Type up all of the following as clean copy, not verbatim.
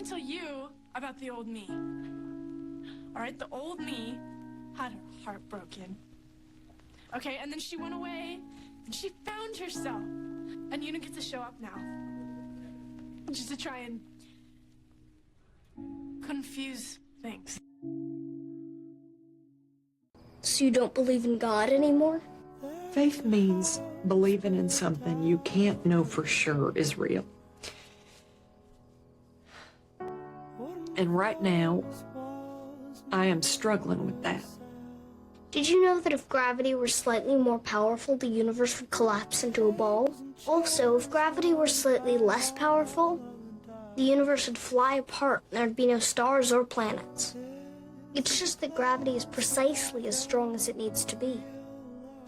me tell you about the old me. All right, the old me had her heart broken. Okay, and then she went away, and she found herself. And Una gets to show up now. Just to try and confuse things. So you don't believe in God anymore? Faith means believing in something you can't know for sure is real. And right now, I am struggling with that. Did you know that if gravity were slightly more powerful, the universe would collapse into a ball? Also, if gravity were slightly less powerful, the universe would fly apart and there'd be no stars or planets. It's just that gravity is precisely as strong as it needs to be.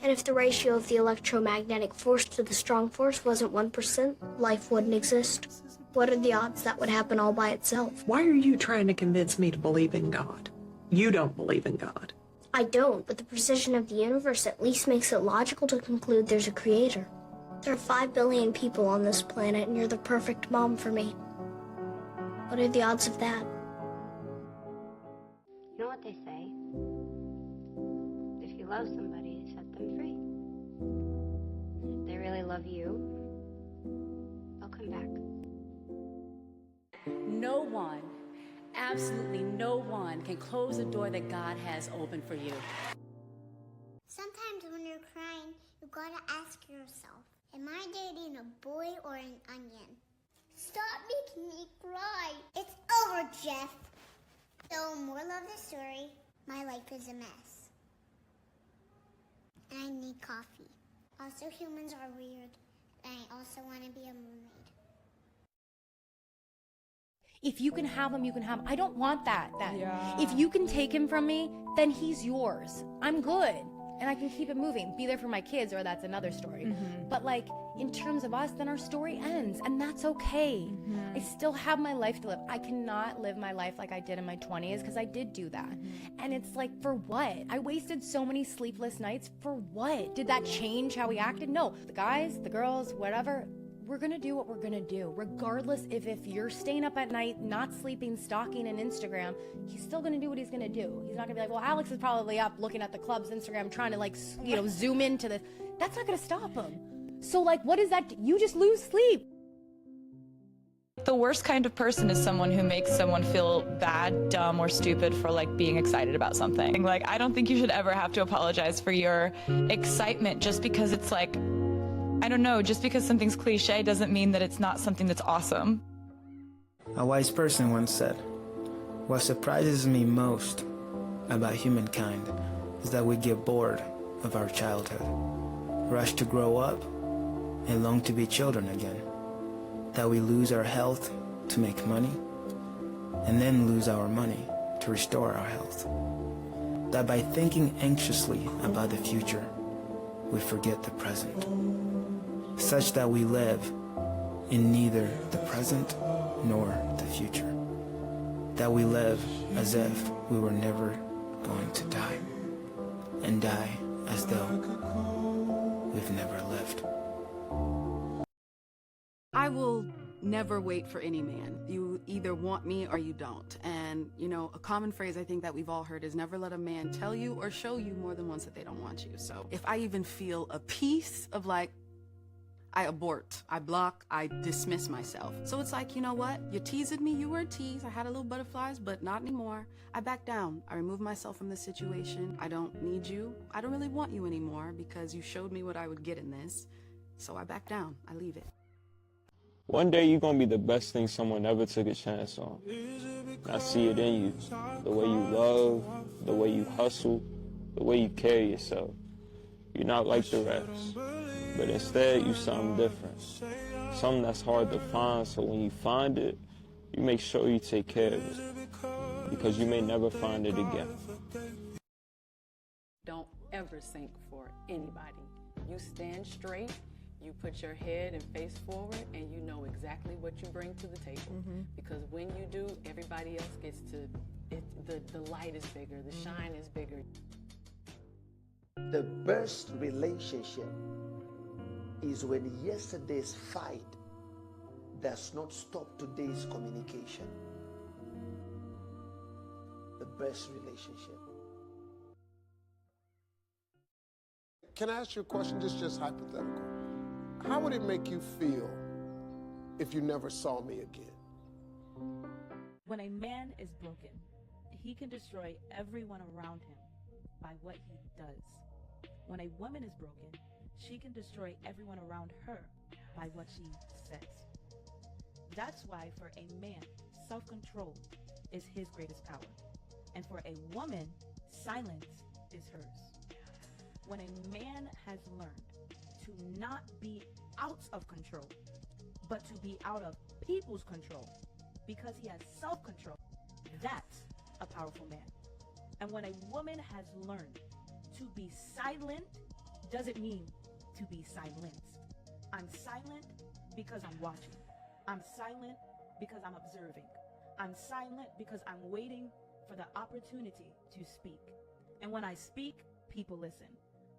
And if the ratio of the electromagnetic force to the strong force wasn't 1%, life wouldn't exist. What are the odds that would happen all by itself? Why are you trying to convince me to believe in God? You don't believe in God. I don't, but the precision of the universe at least makes it logical to conclude there's a creator. There are 5 billion people on this planet, and you're the perfect mom for me. What are the odds of that? You know what they say? If you love somebody, set them free. If they really love you, they'll come back. No one, absolutely no one, can close the door that God has opened for you. Sometimes when you're crying, you gotta ask yourself, am I dating a boy or an onion? Stop making me cry. It's over, Jeff. So, moral of the story, my life is a mess. And I need coffee. Also, humans are weird. And I also want to be a mermaid. If you can have him, you can have him. I don't want that. If you can take him from me, then he's yours. I'm good. And I can keep it moving. Be there for my kids, or that's another story. But like, in terms of us, then our story ends, and that's okay. I still have my life to live. I cannot live my life like I did in my 20s, because I did do that. And it's like, for what? I wasted so many sleepless nights. For what? Did that change how we acted? No. The guys, the girls, whatever, we're gonna do what we're gonna do. Regardless if you're staying up at night, not sleeping, stalking an Instagram, he's still gonna do what he's gonna do. He's not gonna be like, well, Alex is probably up looking at the club's Instagram, trying to like, you know, zoom into this. That's not gonna stop him. So like, what is that? You just lose sleep. The worst kind of person is someone who makes someone feel bad, dumb, or stupid for like being excited about something. Like, I don't think you should ever have to apologize for your excitement just because it's like, I don't know, just because something's cliche doesn't mean that it's not something that's awesome. A wise person once said, "What surprises me most about humankind is that we get bored of our childhood, rush to grow up, and long to be children again. That we lose our health to make money, and then lose our money to restore our health. That by thinking anxiously about the future, we forget the present. Such that we live in neither the present nor the future. That we live as if we were never going to die, and die as though we've never lived." I will never wait for any man. You either want me or you don't. And, you know, a common phrase I think that we've all heard is never let a man tell you or show you more than once that they don't want you. So if I even feel a piece of like, I abort, I block, I dismiss myself. So it's like, you know what? You teased me, you were a tease. I had a little butterflies, but not anymore. I back down. I remove myself from the situation. I don't need you. I don't really want you anymore because you showed me what I would get in this. So I back down. I leave it. One day you're gonna be the best thing someone ever took a chance on. I see it in you. The way you love, the way you hustle, the way you carry yourself. You're not like the rest, but instead you something different. Something that's hard to find, so when you find it, you make sure you take care of it, because you may never find it again. Don't ever sink for anybody. You stand straight, you put your head and face forward, and you know exactly what you bring to the table. Because when you do, everybody else gets to, the light is bigger, the shine is bigger. The best relationship is when yesterday's fight does not stop today's communication. best relationship. Can I ask you a question, just hypothetical? How would it make you feel if you never saw me again? When a man is broken, he can destroy everyone around him by what he does. When a woman is broken, she can destroy everyone around her by what she says. That's why for a man, self-control is his greatest power. And for a woman, silence is hers. When a man has learned to not be out of control, but to be out of people's control because he has self-control, that's a powerful man. And when a woman has learned to be silent, doesn't mean to be silenced. I'm silent because I'm watching. I'm silent because I'm observing. I'm silent because I'm waiting for the opportunity to speak. And when I speak, people listen.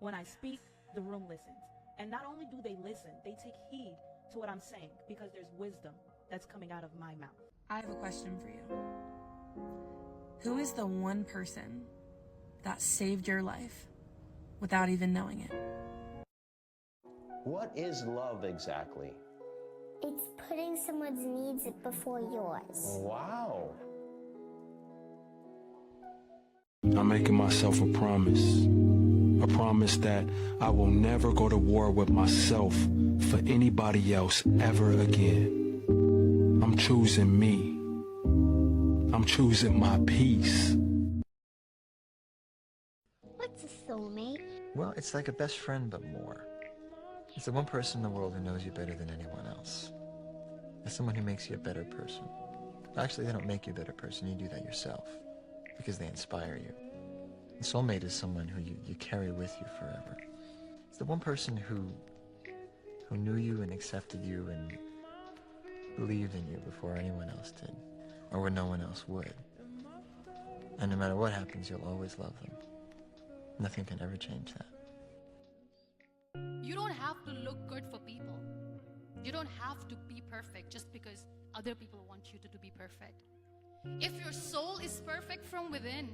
When I speak, the room listens. And not only do they listen, they take heed to what I'm saying because there's wisdom that's coming out of my mouth. I have a question for you. Who is the one person that saved your life without even knowing it? What is love exactly? It's putting someone's needs before yours. Wow. I'm making myself a promise that I will never go to war with myself for anybody else ever again. I'm choosing me. I'm choosing my peace. What's a soulmate? Well, it's like a best friend, but more. It's the one person in the world who knows you better than anyone else. It's someone who makes you a better person. Actually, they don't make you a better person, you do that yourself, because they inspire you. A soulmate is someone who you carry with you forever. It's the one person who knew you and accepted you and believed in you before anyone else did, or when no one else would. And no matter what happens, you'll always love them. Nothing can ever change that. You don't have to look good for people. You don't have to be perfect just because other people want you to be perfect. If your soul is perfect from within,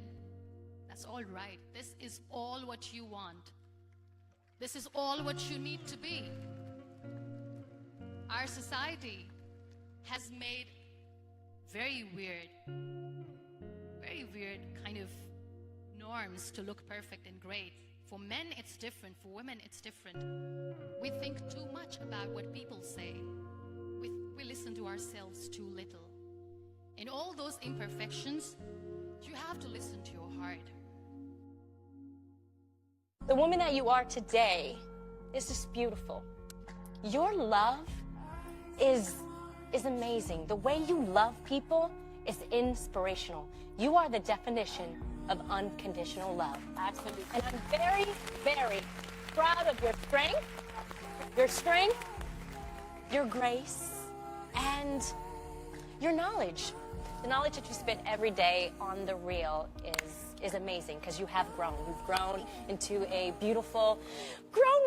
that's all right. This is all what you want. This is all what you need to be. Our society has made very weird kind of norms to look perfect and great. For men, it's different. For women, it's different. We think too much about what people say. We listen to ourselves too little. In all those imperfections, you have to listen to your heart. The woman that you are today is just beautiful. Your love is amazing. The way you love people is inspirational. You are the definition of unconditional love. Absolutely. And I'm very, very proud of your strength, your grace, and your knowledge. The knowledge that you spit every day on the reel is amazing because you have grown. You've grown into a beautiful grown